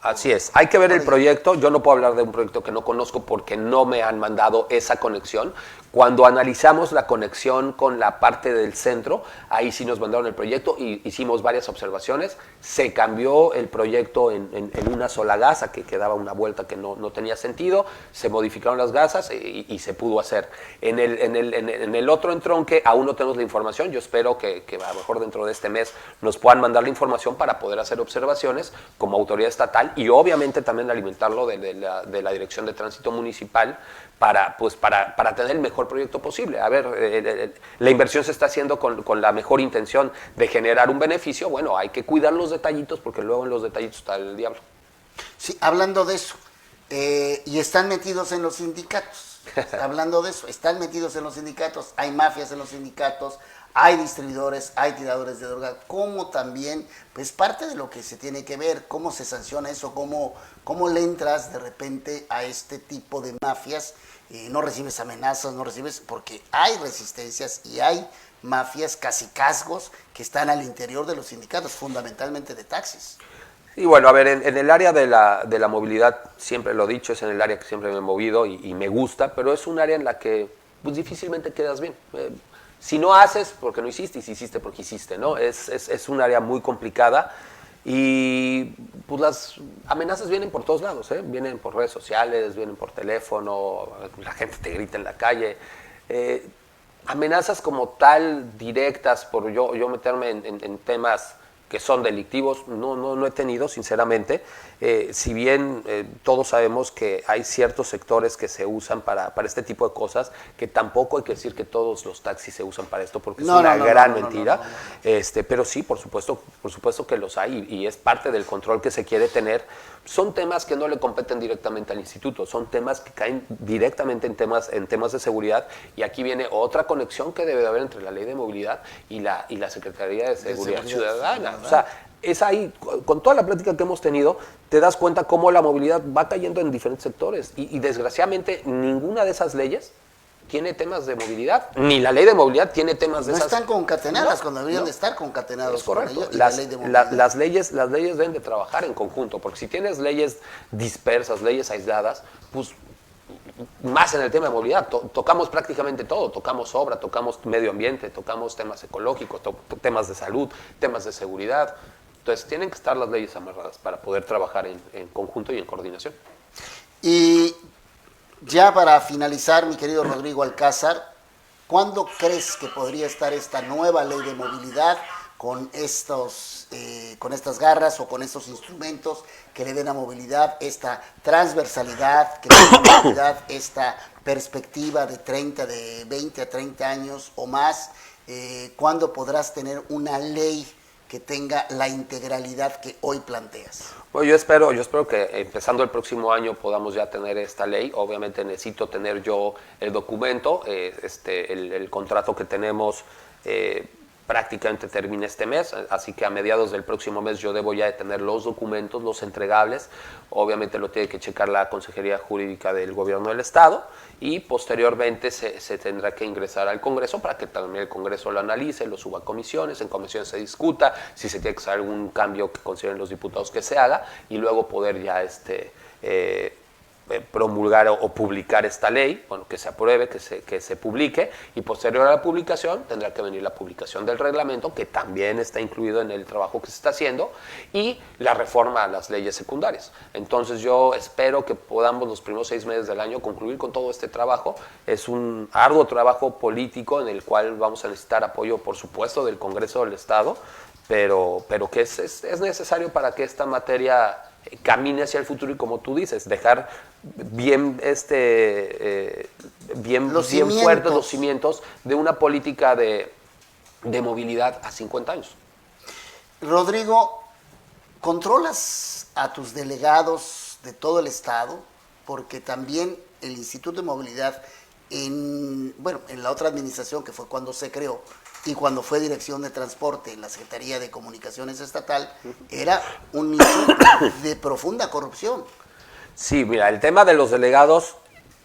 Así es, hay que ver el proyecto. Yo no puedo hablar de un proyecto que no conozco porque no me han mandado esa conexión. Cuando analizamos la conexión con la parte del centro, ahí sí nos mandaron el proyecto y hicimos varias observaciones. Se cambió el proyecto en una sola gasa, que quedaba una vuelta que no tenía sentido. Se modificaron las gasas y se pudo hacer. En el otro entronque aún no tenemos la información. Yo espero que a lo mejor dentro de este mes nos puedan mandar la información para poder hacer observaciones como autoridad estatal y obviamente también alimentarlo de la Dirección de Tránsito Municipal para tener el mejor proyecto posible. A ver, la inversión se está haciendo con la mejor intención de generar un beneficio. Bueno, hay que cuidar los detallitos porque luego en los detallitos está el diablo. Sí, hablando de eso, y están metidos en los sindicatos. Hablando de eso, están metidos en los sindicatos, hay mafias en los sindicatos, hay distribuidores, hay tiradores de droga, como también, pues parte de lo que se tiene que ver, cómo se sanciona eso, cómo le entras de repente a este tipo de mafias, no recibes amenazas, no recibes, porque hay resistencias y hay mafias, casi casgos, que están al interior de los sindicatos, fundamentalmente de taxis. Y bueno, a ver, en el área de la movilidad, siempre lo he dicho, es en el área que siempre me he movido y me gusta, pero es un área en la que pues, difícilmente quedas bien. Si no haces, porque no hiciste, y si hiciste, porque hiciste, ¿no? Es un área muy complicada y pues las amenazas vienen por todos lados, ¿eh? Vienen por redes sociales, vienen por teléfono, la gente te grita en la calle. Amenazas como tal, directas, por yo meterme en temas que son delictivos, no he tenido, sinceramente. Si bien todos sabemos que hay ciertos sectores que se usan para este tipo de cosas, que tampoco hay que decir que todos los taxis se usan para esto, porque es una gran mentira. Pero sí, por supuesto que los hay y es parte del control que se quiere tener. Son temas que no le competen directamente al instituto, son temas que caen directamente en temas de seguridad, y aquí viene otra conexión que debe de haber entre la Ley de Movilidad y la Secretaría de Seguridad Ciudadana. O sea, es ahí, con toda la plática que hemos tenido, te das cuenta cómo la movilidad va cayendo en diferentes sectores y desgraciadamente ninguna de esas leyes tiene temas de movilidad, ni la Ley de Movilidad tiene temas de no esas. No están concatenadas cuando deberían de estar concatenados. Es correcto. Con la ley de movilidad. Las leyes deben de trabajar en conjunto, porque si tienes leyes dispersas, leyes aisladas, pues más en el tema de movilidad, tocamos prácticamente todo, tocamos obra, tocamos medio ambiente, tocamos temas ecológicos, temas de salud, temas de seguridad. Entonces tienen que estar las leyes amarradas para poder trabajar en conjunto y en coordinación. Y ya para finalizar, mi querido Rodrigo Alcázar, ¿cuándo crees que podría estar esta nueva ley de movilidad con estas garras o con estos instrumentos que le den a movilidad esta transversalidad, que le den a movilidad esta perspectiva de 20 a 30 años o más? ¿Cuándo podrás tener una ley que tenga la integralidad que hoy planteas? Bueno, yo espero que empezando el próximo año podamos ya tener esta ley. Obviamente necesito tener yo el documento, el contrato que tenemos prácticamente termina este mes, así que a mediados del próximo mes yo debo ya de tener los documentos, los entregables. Obviamente lo tiene que checar la Consejería Jurídica del Gobierno del Estado y posteriormente se tendrá que ingresar al Congreso para que también el Congreso lo analice, lo suba a comisiones, en comisiones se discuta, si se tiene que hacer algún cambio que consideren los diputados que se haga y luego poder ya promulgar o publicar esta ley, bueno, que se apruebe, que se publique, y posterior a la publicación tendrá que venir la publicación del reglamento, que también está incluido en el trabajo que se está haciendo, y la reforma a las leyes secundarias. Entonces yo espero que podamos los primeros 6 meses del año concluir con todo este trabajo. Es un arduo trabajo político en el cual vamos a necesitar apoyo, por supuesto, del Congreso del Estado, pero que es necesario para que esta materia camine hacia el futuro y, como tú dices, dejar bien fuertes los cimientos de una política de movilidad a 50 años. Rodrigo, ¿controlas a tus delegados de todo el estado? Porque también el Instituto de Movilidad, en la otra administración, que fue cuando se creó, y cuando fue Dirección de Transporte en la Secretaría de Comunicaciones Estatal, era un nicho de profunda corrupción. Sí, mira, el tema de los delegados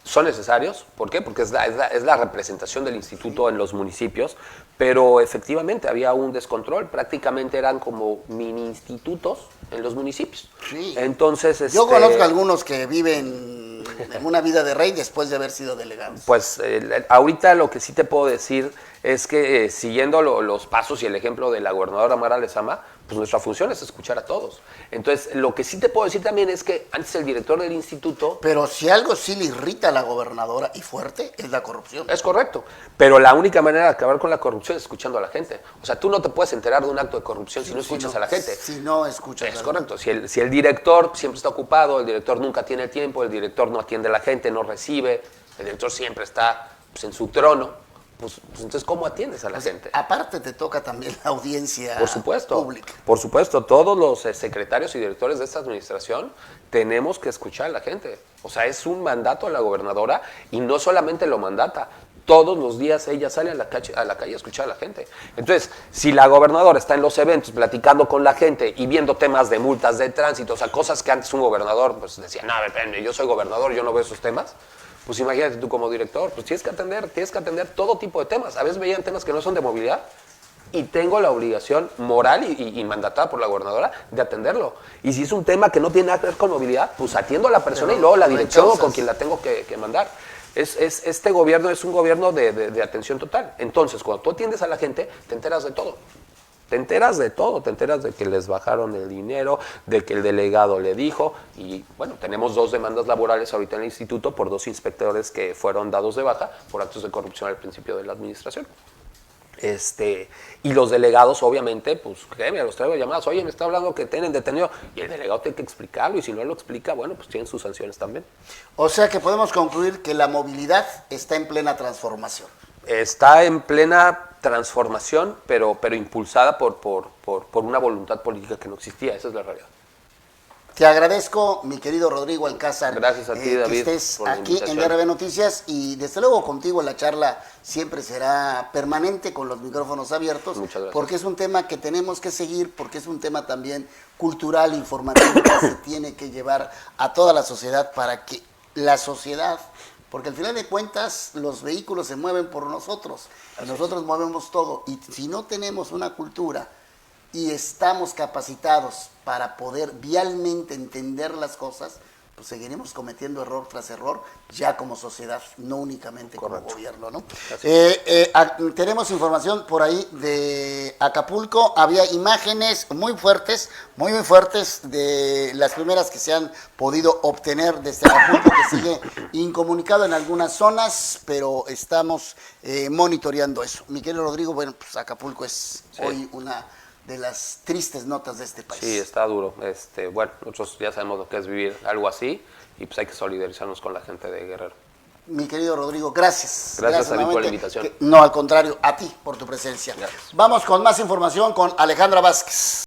son necesarios. ¿Por qué? Porque es la representación del instituto en los municipios, pero efectivamente había un descontrol, prácticamente eran como mini institutos en los municipios. Sí. Entonces, yo conozco algunos que viven en una vida de rey después de haber sido delegados. Pues ahorita lo que sí te puedo decir es que siguiendo los pasos y el ejemplo de la gobernadora Mara Lezama, pues nuestra función es escuchar a todos. Entonces, lo que sí te puedo decir también es que antes el director del instituto... Pero si algo sí le irrita a la gobernadora y fuerte, es la corrupción. Es correcto, pero la única manera de acabar con la corrupción es escuchando a la gente. O sea, tú no te puedes enterar de un acto de corrupción si no escuchas a la gente. Si no escuchas a la gente. Es correcto, si el director siempre está ocupado, el director nunca tiene tiempo, el director no atiende a la gente, no recibe, el director siempre está pues, en su trono, pues entonces ¿cómo atiendes a la gente? Aparte te toca también la audiencia Por supuesto, pública. Por supuesto, todos los secretarios y directores de esta administración tenemos que escuchar a la gente. O sea, es un mandato a la gobernadora y no solamente lo mandata, todos los días ella sale a la calle a escuchar a la gente. Entonces, si la gobernadora está en los eventos platicando con la gente y viendo temas de multas de tránsito, o sea, cosas que antes un gobernador pues decía, no, espérenme, yo soy gobernador, yo no veo esos temas, pues imagínate tú como director, pues tienes que atender todo tipo de temas. A veces veían temas que no son de movilidad y tengo la obligación moral y mandatada por la gobernadora de atenderlo. Y si es un tema que no tiene nada que ver con movilidad, pues atiendo a la persona y luego la dirección o con quien la tengo que mandar. Este gobierno es un gobierno de atención total. Entonces, cuando tú atiendes a la gente, te enteras de todo. Te enteras de todo, te enteras de que les bajaron el dinero, de que el delegado le dijo, y bueno, tenemos 2 demandas laborales ahorita en el instituto por 2 inspectores que fueron dados de baja por actos de corrupción al principio de la administración. Y los delegados, obviamente, pues, mira, los traigo llamadas, oye, me está hablando que tienen detenido, y el delegado tiene que explicarlo, y si no lo explica, bueno, pues tienen sus sanciones también. O sea que podemos concluir que la movilidad está en plena transformación. Está en plena transformación, pero impulsada por una voluntad política que no existía, esa es la realidad. Te agradezco, mi querido Rodrigo Alcázar. Gracias a ti, David, que estés por la aquí en invitación. DRB Noticias y desde luego contigo la charla siempre será permanente con los micrófonos abiertos. Muchas gracias. Porque es un tema que tenemos que seguir, porque es un tema también cultural, informativo, que se tiene que llevar a toda la sociedad para que la sociedad... Porque al final de cuentas los vehículos se mueven por nosotros, y nosotros movemos todo. Y si no tenemos una cultura y estamos capacitados para poder vialmente entender las cosas, pues seguiremos cometiendo error tras error, ya como sociedad, no únicamente como gobierno, ¿no? Tenemos información por ahí de Acapulco, había imágenes muy fuertes de las primeras que se han podido obtener desde Acapulco, que sigue incomunicado en algunas zonas, pero estamos monitoreando eso. Mi querido Rodrigo, bueno, pues Acapulco es hoy una de las tristes notas de este país. Sí, está duro. Bueno, nosotros ya sabemos lo que es vivir algo así y pues hay que solidarizarnos con la gente de Guerrero. Mi querido Rodrigo, gracias. Gracias a ti por la invitación. No, al contrario, a ti por tu presencia. Gracias. Vamos con más información con Alejandra Vázquez.